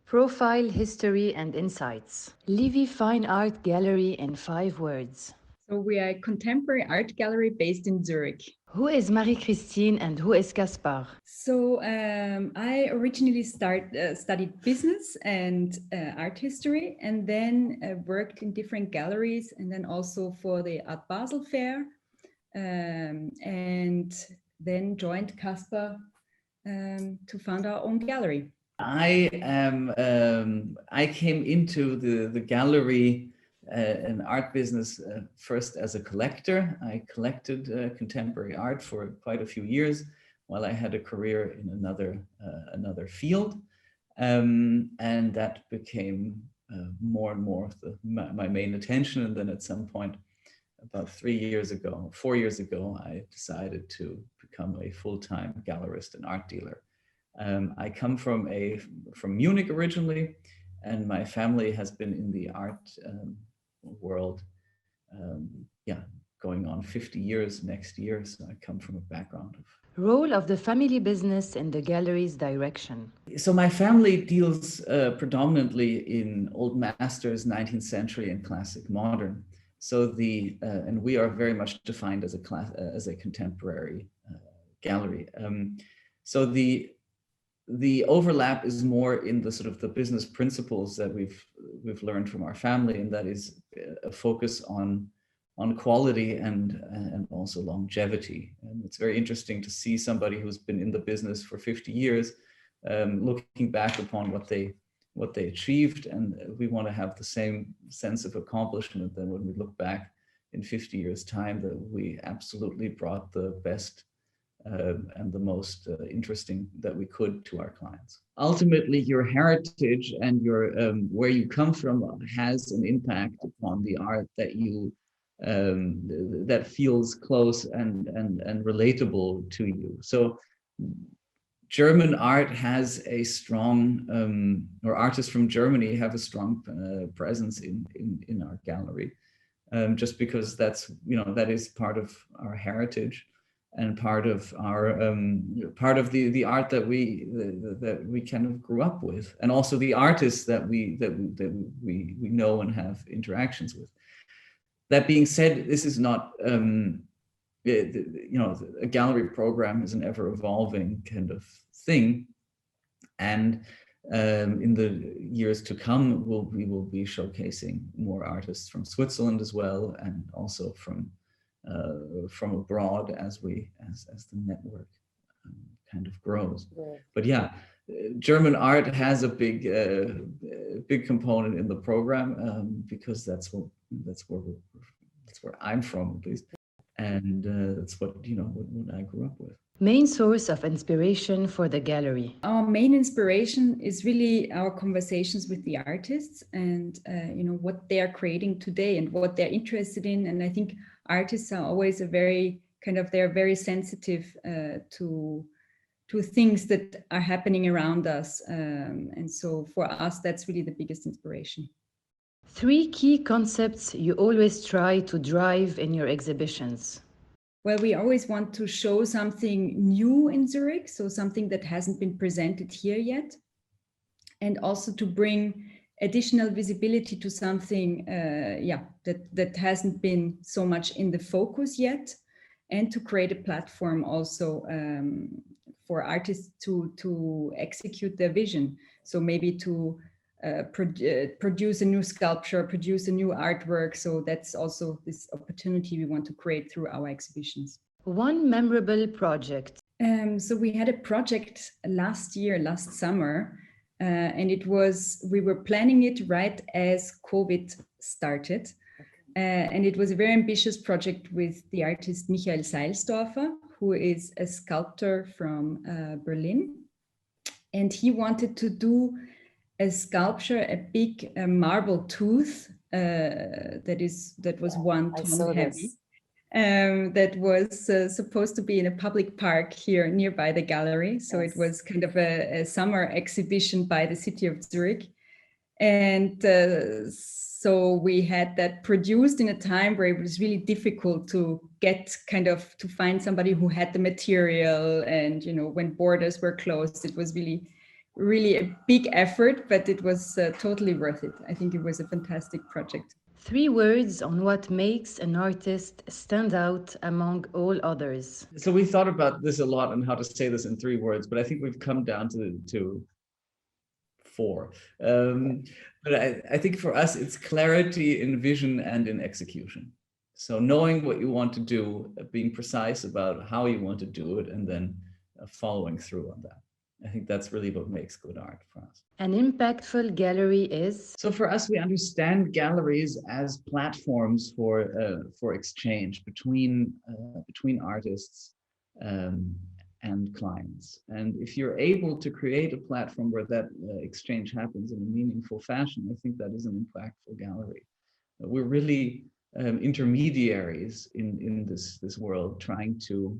Profile, history, and insights. Livie Fine Art Gallery in 5 words. So we are a contemporary art gallery based in Zurich. Who is Marie-Christine and who is Caspar? So I originally studied business and art history, and then worked in different galleries, and then also for the Art Basel Fair, and then joined Caspar to found our own gallery. I came into the gallery and art business first as a collector. I collected contemporary art for quite a few years while I had a career in another field, and that became more and more my main attention. And then at some point, about 4 years ago, I decided to become a full-time gallerist and art dealer. I come from Munich originally, and my family has been in the art world, going on 50 years next year. So I come from a background of. Role of the family business in the gallery's direction. So my family deals predominantly in old masters, 19th century and classic modern. So and we are very much defined as a contemporary gallery. So the overlap is more in the sort of the business principles that we've learned from our family, and that is a focus on quality and also longevity. And it's very interesting to see somebody who's been in the business for 50 years looking back upon what they achieved, and we want to have the same sense of accomplishment that when we look back in 50 years' time, that we absolutely brought the best and the most interesting that we could to our clients. Ultimately, your heritage and your where you come from has an impact upon the art that you that feels close and relatable to you. So German art has a strong, or artists from Germany have a strong presence in our gallery, just because that is part of our heritage and part of our the art that we kind of grew up with, and also the artists that we know and have interactions with. That being said, this is not a gallery program is an ever evolving kind of thing, and in the years to come, we will be showcasing more artists from Switzerland as well, and also from abroad as the network kind of grows. Yeah. But yeah, German art has a big component in the program, because that's where I'm from, at least, and that's what I grew up with. Main source of inspiration for the gallery. Our main inspiration is really our conversations with the artists, and what they are creating today and what they're interested in. And I think artists are always they're very sensitive to things that are happening around us, and so for us, that's really the biggest inspiration. 3 key concepts you always try to drive in your exhibitions. Well, we always want to show something new in Zurich, so something that hasn't been presented here yet, and also to bring additional visibility to something that hasn't been so much in the focus yet, and to create a platform also for artists to execute their vision. So maybe to produce a new sculpture, produce a new artwork. So that's also this opportunity we want to create through our exhibitions. One memorable project. So we had a project last summer, and we were planning it right as COVID started. And it was a very ambitious project with the artist Michael Seilsdorfer, who is a sculptor from Berlin. And he wanted to do a sculpture, a big marble tooth that was 1 ton heavy, that was supposed to be in a public park here nearby the gallery. So It was kind of a summer exhibition by the city of Zurich. And so we had that produced in a time where it was really difficult to to find somebody who had the material. And, when borders were closed, it really a big effort, but it was totally worth it. I think it was a fantastic project. 3 words on what makes an artist stand out among all others. So we thought about this a lot and how to say this in 3 words, but I think we've come down to 4. But I think for us, it's clarity in vision and in execution. So knowing what you want to do, being precise about how you want to do it, and then following through on that. I think that's really what makes good art for us. An impactful gallery is? So for us, we understand galleries as platforms for exchange between artists and clients. And if you're able to create a platform where that exchange happens in a meaningful fashion, I think that is an impactful gallery. We're really intermediaries in this world, trying to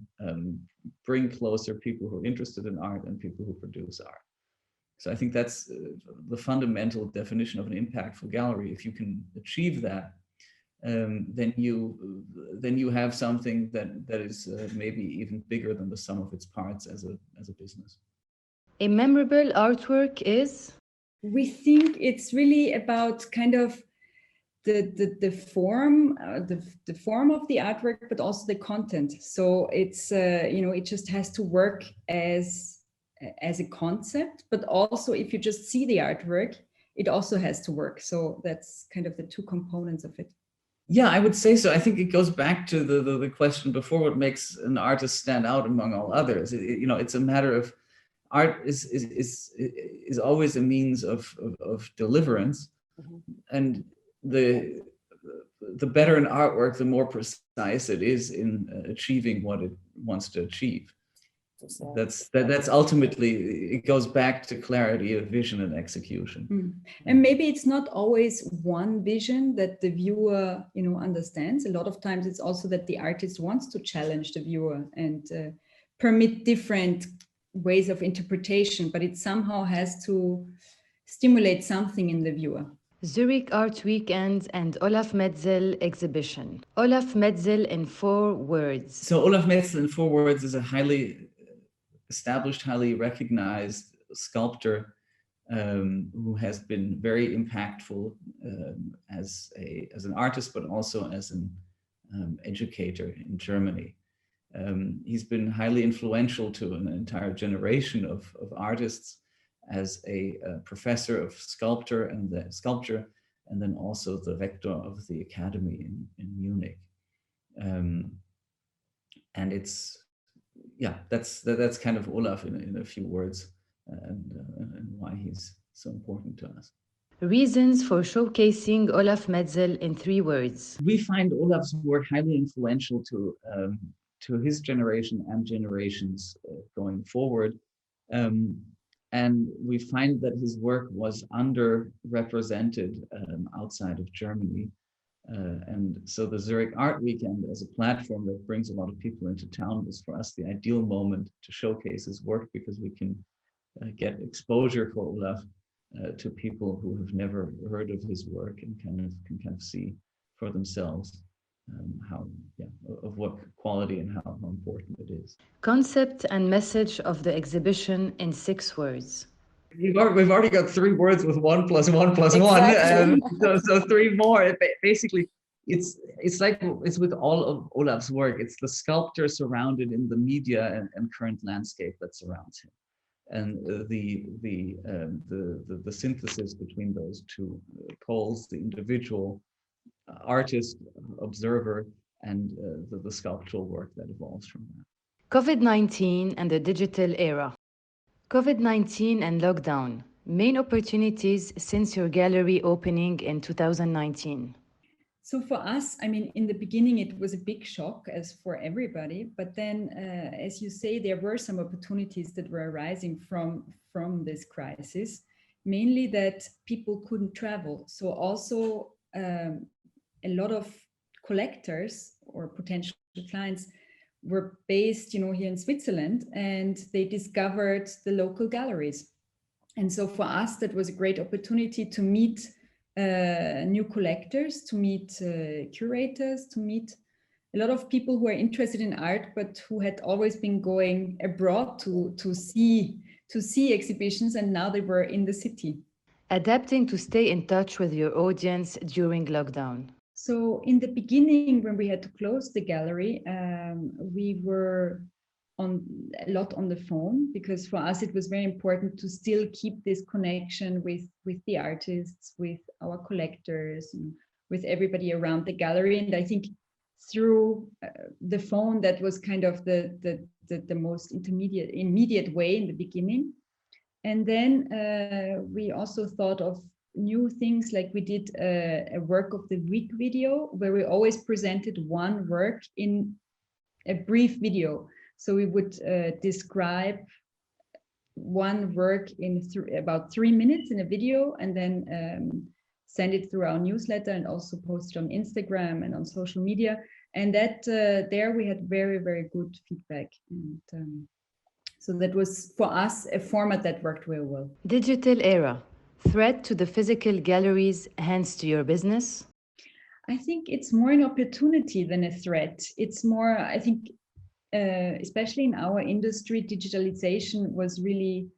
bring closer people who are interested in art and people who produce art. So I think that's the fundamental definition of an impactful gallery. If you can achieve that, then you have something that is maybe even bigger than the sum of its parts as a business. A memorable artwork is? We think it's really about kind of the form, the form of the artwork, but also the content. So it's it just has to work as a concept, but also if you just see the artwork, it also has to work. So that's kind of the 2 components of it. Yeah, I would say so. I think it goes back to the question before: what makes an artist stand out among all others? It's a matter of art is always a means of deliverance, and the better an artwork, the more precise it is in achieving what it wants to achieve. That's ultimately, it goes back to clarity of vision and execution. And maybe it's not always one vision that the viewer understands. A lot of times it's also that the artist wants to challenge the viewer and permit different ways of interpretation, but it somehow has to stimulate something in the viewer. Zurich Art Weekend and Olof Medzel exhibition. Olof Medzel in 4 words. So Olof Medzel in 4 words is a highly established, highly recognized sculptor who has been very impactful as an artist, but also as an educator in Germany. He's been highly influential to an entire generation of artists as a professor of sculpture, and then also the rector of the academy in Munich. And that's kind of Olaf in a few words, and why he's so important to us. Reasons for showcasing Olof Medzel in 3 words. We find Olaf's work highly influential to his generation and generations going forward. And we find that his work was underrepresented outside of Germany. And so the Zurich Art Weekend, as a platform that brings a lot of people into town, was for us the ideal moment to showcase his work, because we can get exposure for Olaf to people who have never heard of his work and can kind of see for themselves of what quality and how important it is. Concept and message of the exhibition in 6 words. We've already got 3 words with 1 + 1 + 1. So 3 more. Basically, it's like it's with all of Olaf's work. It's the sculptor surrounded in the media and current landscape that surrounds him, and the synthesis between those 2 poles: the individual artist, observer, and the sculptural work that evolves from that. COVID-19 and the digital era. COVID-19 and lockdown. Main opportunities since your gallery opening in 2019. So for us, I mean, in the beginning, it was a big shock, as for everybody. But then, as you say, there were some opportunities that were arising from this crisis, mainly that people couldn't travel. So also a lot of collectors or potential clients were based, here in Switzerland, and they discovered the local galleries. And so for us, that was a great opportunity to meet new collectors, to meet curators, to meet a lot of people who are interested in art, but who had always been going abroad to see to see exhibitions, and now they were in the city. Adapting to stay in touch with your audience during lockdown. So in the beginning, when we had to close the gallery, we were a lot on the phone, because for us it was very important to still keep this connection with the artists, with our collectors, and with everybody around the gallery. And I think through the phone, that was kind of the most immediate way in the beginning. And then we also thought of new things, like we did a work of the week video, where we always presented one work in a brief video. So we would describe one work in about 3 minutes in a video, and then send it through our newsletter, and also post it on Instagram and on social media. And that there we had very, very good feedback. And so that was, for us, a format that worked very well. Digital era. Threat to the physical galleries, hence to your business? I think it's more an opportunity than a threat. It's more, I think, especially in our industry, digitalization was really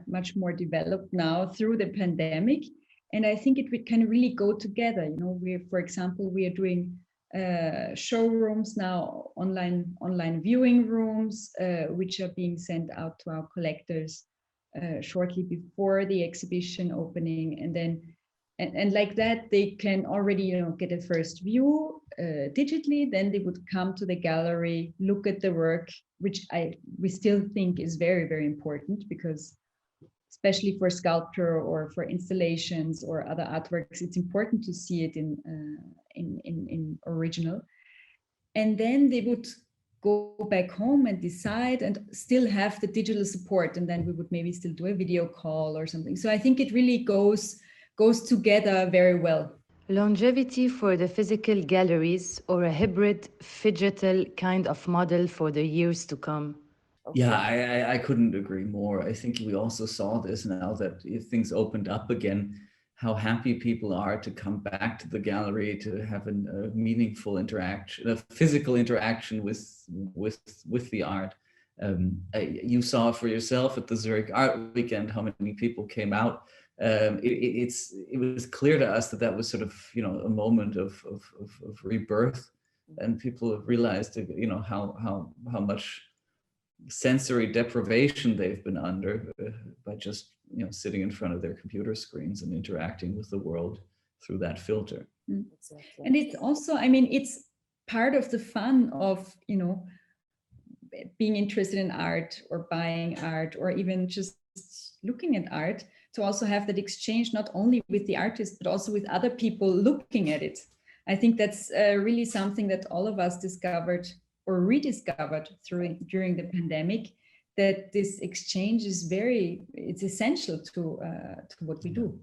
much more developed now through the pandemic. And I think it can really go together. You know, for example, we are doing showrooms now, online viewing rooms, which are being sent out to our collectors shortly before the exhibition opening. And then and like that, they can already, you know, get a first view digitally. Then they would come to the gallery, look at the work, which we still think is very, very important, because especially for sculpture or for installations or other artworks, it's important to see it in original. And then they would go back home and decide, and still have the digital support. And then we would maybe still do a video call or something. So I think it really goes together very well. Longevity for the physical galleries, or a hybrid phygital kind of model for the years to come? Yeah, I couldn't agree more. I think we also saw this now that things opened up again, how happy people are to come back to the gallery, to have a meaningful interaction, a physical interaction with the art. You saw for yourself at the Zurich Art Weekend how many people came out. It was clear to us that was sort of, you know, a moment of rebirth, and people realized, you know, how much sensory deprivation they've been under by just, you know, sitting in front of their computer screens and interacting with the world through that filter. Exactly. And it's also, I mean, it's part of the fun of, you know, being interested in art or buying art, or even just looking at art, to also have that exchange, not only with the artist, but also with other people looking at it. I think that's really something that all of us discovered or rediscovered during the pandemic, that this exchange is it's essential to what we do.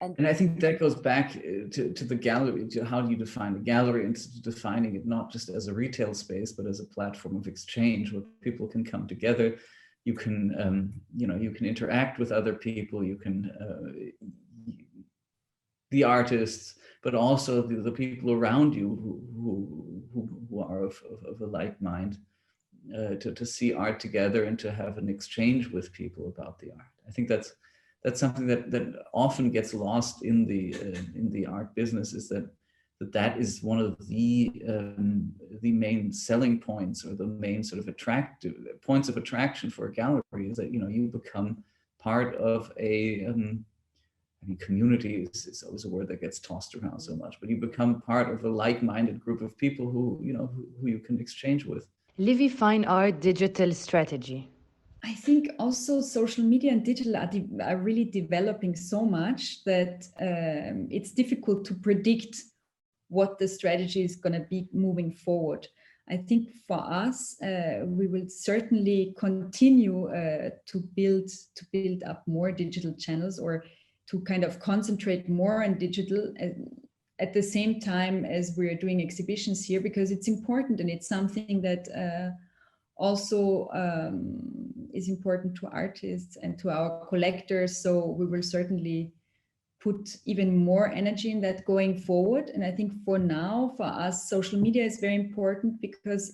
And I think that goes back to the gallery, to how do you define the gallery, and to defining it not just as a retail space, but as a platform of exchange where people can come together. You can, you know, you can interact with other people. You can, the artists, but also the people around you who are of a like mind, to see art together and to have an exchange with people about the art. I think that's something that often gets lost in the art business, is that is one of the main selling points, or the main sort of points of attraction for a gallery, is that, you know, you become part of a I mean, community is always a word that gets tossed around so much, but you become part of a like-minded group of people who you can exchange with. Livie Fine Art digital strategy. I think also social media and digital are really developing so much that it's difficult to predict what the strategy is going to be moving forward. I think for us, we will certainly continue to build up more digital channels, or to kind of concentrate more on digital at the same time as we're doing exhibitions here, because it's important, and it's something that also is important to artists and to our collectors. So we will certainly put even more energy in that going forward. And I think for now, for us, social media is very important, because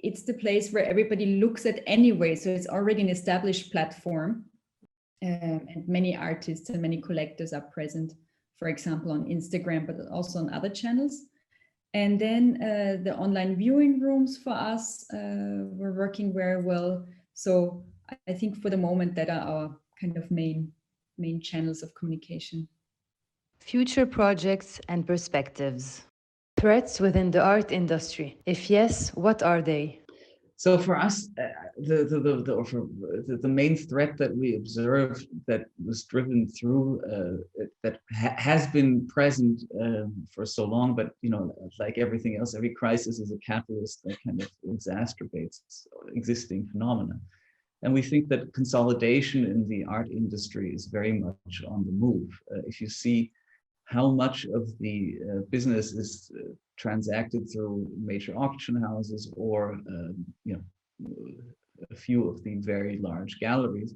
it's the place where everybody looks at anyway. So it's already an established platform. And many artists and many collectors are present, for example, on Instagram, but also on other channels. And then the online viewing rooms for us were working very well. So I think for the moment that are our kind of main channels of communication. Future projects and perspectives. Threats within the art industry. If yes, what are they? So for us, the main threat that we observed that was driven through has been present for so long, but like everything else, every crisis is a catalyst that kind of exacerbates existing phenomena. And we think that consolidation in the art industry is very much on the move. If you see how much of the business is transacted through major auction houses or a few of the very large galleries,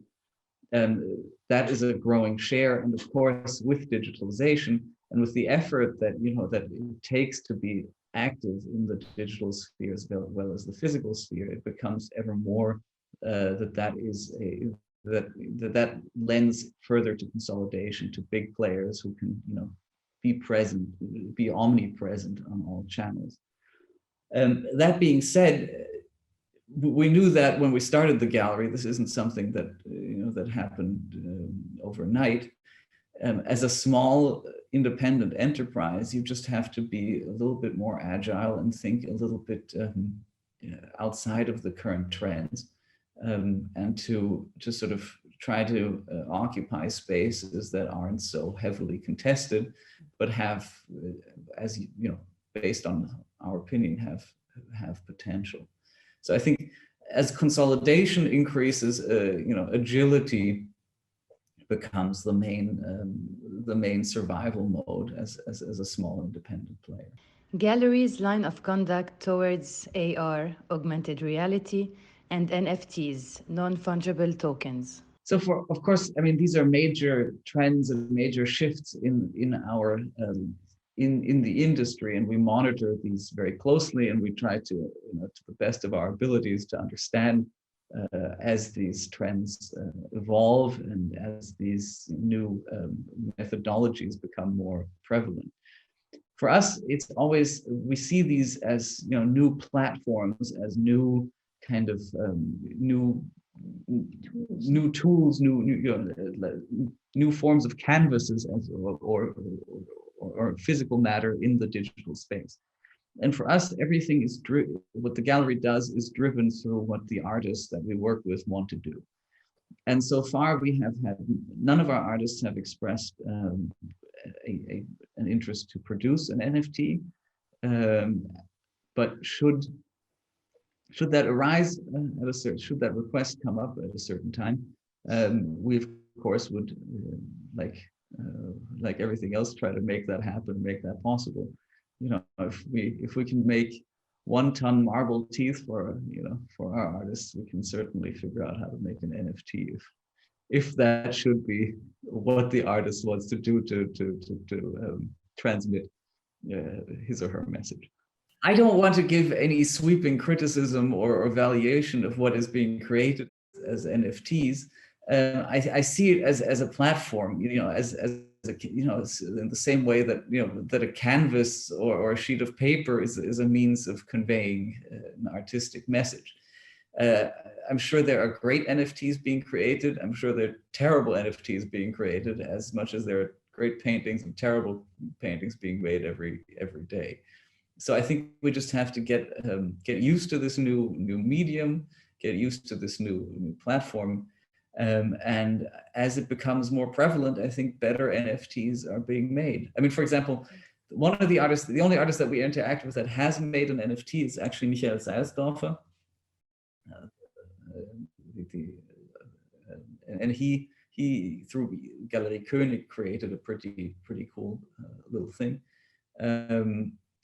that is a growing share. And of course, with digitalization and with the effort that that it takes to be active in the digital sphere as well as the physical sphere, it becomes ever more that lends further to consolidation, to big players who can be omnipresent on all channels. That being said, we knew that when we started the gallery, this isn't something that that happened overnight. As a small independent enterprise, you just have to be a little bit more agile and think a little bit outside of the current trends, and to sort of try to occupy spaces that aren't so heavily contested, but have, as based on our opinion, have potential. So I think as consolidation increases, agility becomes the main survival mode as a small independent player. Galleries' line of conduct towards AR, augmented reality, and NFTs, non-fungible tokens. So of course, I mean, these are major trends and major shifts in our in the industry, and we monitor these very closely, and we try to, to the best of our abilities, to understand as these trends evolve and as these new methodologies become more prevalent. For us, it's always, we see these as new platforms, as new kind of new tools, new forms of canvases, or physical matter in the digital space. And for us, everything is what the gallery does is driven through what the artists that we work with want to do. And so far, we have had, none of our artists have expressed an interest to produce an NFT, but should that arise at a certain, should that request come up at a certain time, we of course would, like everything else, try to make that happen, make that possible. If we can make 1 ton marble teeth for our artists, we can certainly figure out how to make an NFT if that should be what the artist wants to do to transmit his or her message. I don't want to give any sweeping criticism or evaluation of what is being created as NFTs. I see it as a platform, as in the same way that that a canvas or a sheet of paper is a means of conveying an artistic message. I'm sure there are great NFTs being created. I'm sure there are terrible NFTs being created, as much as there are great paintings and terrible paintings being made every day. So I think we just have to get used to this new medium, get used to this new platform. And as it becomes more prevalent, I think better NFTs are being made. I mean, for example, the only artist that we interact with that has made an NFT is actually Michael Seilsdorfer. And he through Galerie König created a pretty cool little thing.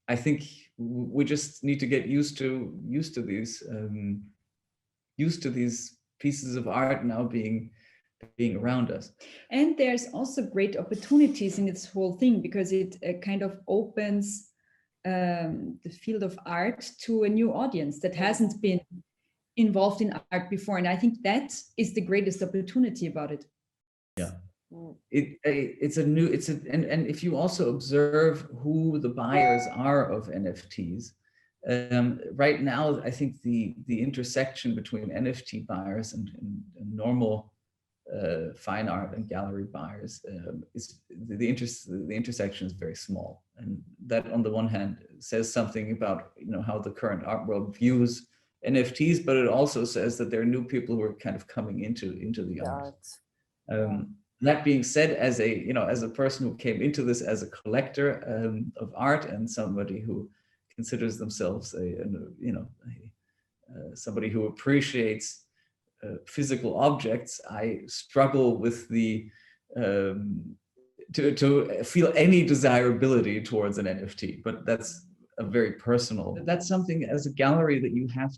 I think we just need to get used to these pieces of art now being around us. And there's also great opportunities in this whole thing, because it kind of opens the field of art to a new audience that hasn't been involved in art before. And I think that is the greatest opportunity about it. Yeah. And if you also observe who the buyers are of NFTs, right now, I think the intersection between NFT buyers and normal fine art and gallery buyers is the intersection is very small, and that on the one hand says something about how the current art world views NFTs, but it also says that there are new people who are kind of coming into the art. That being said, as a person who came into this as a collector of art and somebody who considers themselves somebody who appreciates physical objects, I struggle with to feel any desirability towards an NFT, but that's a very personal. That's something as a gallery that you have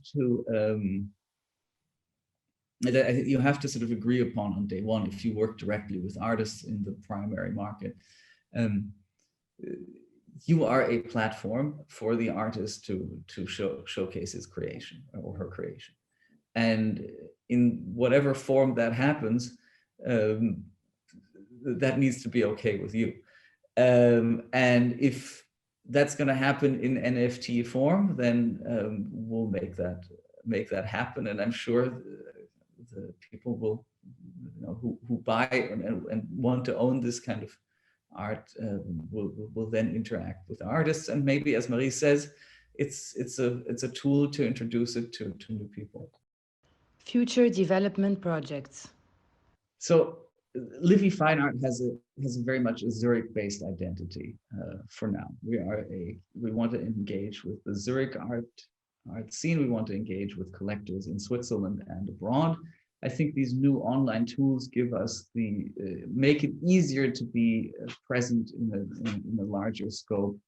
to sort of agree upon on day one if you work directly with artists in the primary market. You are a platform for the artist to showcase his creation or her creation. And in whatever form that happens, that needs to be okay with you. And if that's going to happen in NFT form, then we'll make that happen. And I'm sure the people will, who buy and want to own this kind of art will then interact with artists. And maybe, as Marie says, it's a tool to introduce it to new people. Future development projects. So Livie Fine Art has a very much a Zurich-based identity for now. We want to engage with the Zurich art scene. We want to engage with collectors in Switzerland and abroad. I think these new online tools give us make it easier to be present in a larger scope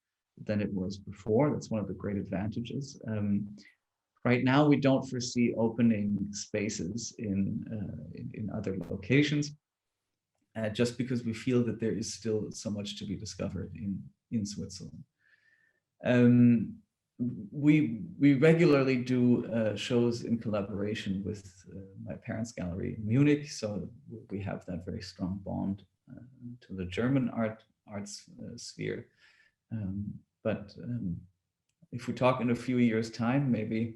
than it was before. That's one of the great advantages. Right now, we don't foresee opening spaces in other locations, just because we feel that there is still so much to be discovered in Switzerland. We regularly do shows in collaboration with my parents' gallery in Munich, so we have that very strong bond to the German arts sphere. But if we talk in a few years' time, maybe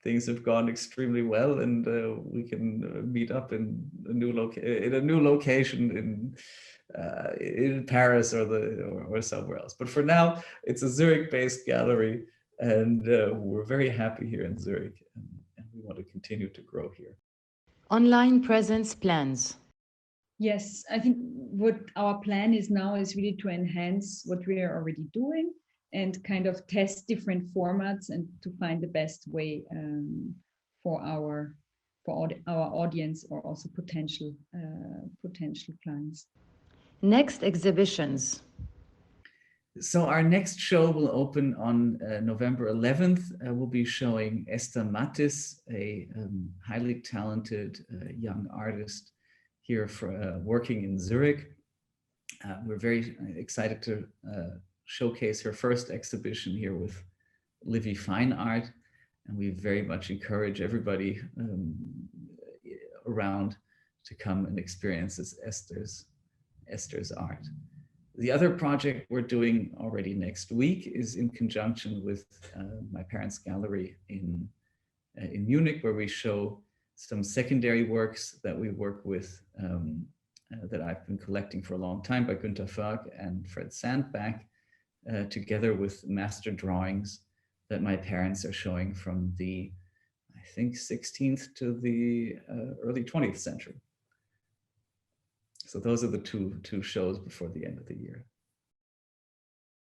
things have gone extremely well, and we can meet up in a new location in Paris or somewhere else. But for now, it's a Zurich-based gallery, and we're very happy here in Zurich, and we want to continue to grow here. Online presence plans. Yes, I think what our plan is now is really to enhance what we are already doing and kind of test different formats and to find the best way for our audience or also potential clients. Next exhibitions. So our next show will open on November 11th. We'll be showing Esther Mattis, a highly talented young artist here working in Zurich. We're very excited to showcase her first exhibition here with Livie Fine Art, and we very much encourage everybody around to come and experience this Esther's art. The other project we're doing already next week is in conjunction with my parents' gallery in Munich, where we show some secondary works that we work with that I've been collecting for a long time by Günter Förg and Fred Sandbach, together with master drawings that my parents are showing from the, I think, 16th to the early 20th century. So those are the two shows before the end of the year.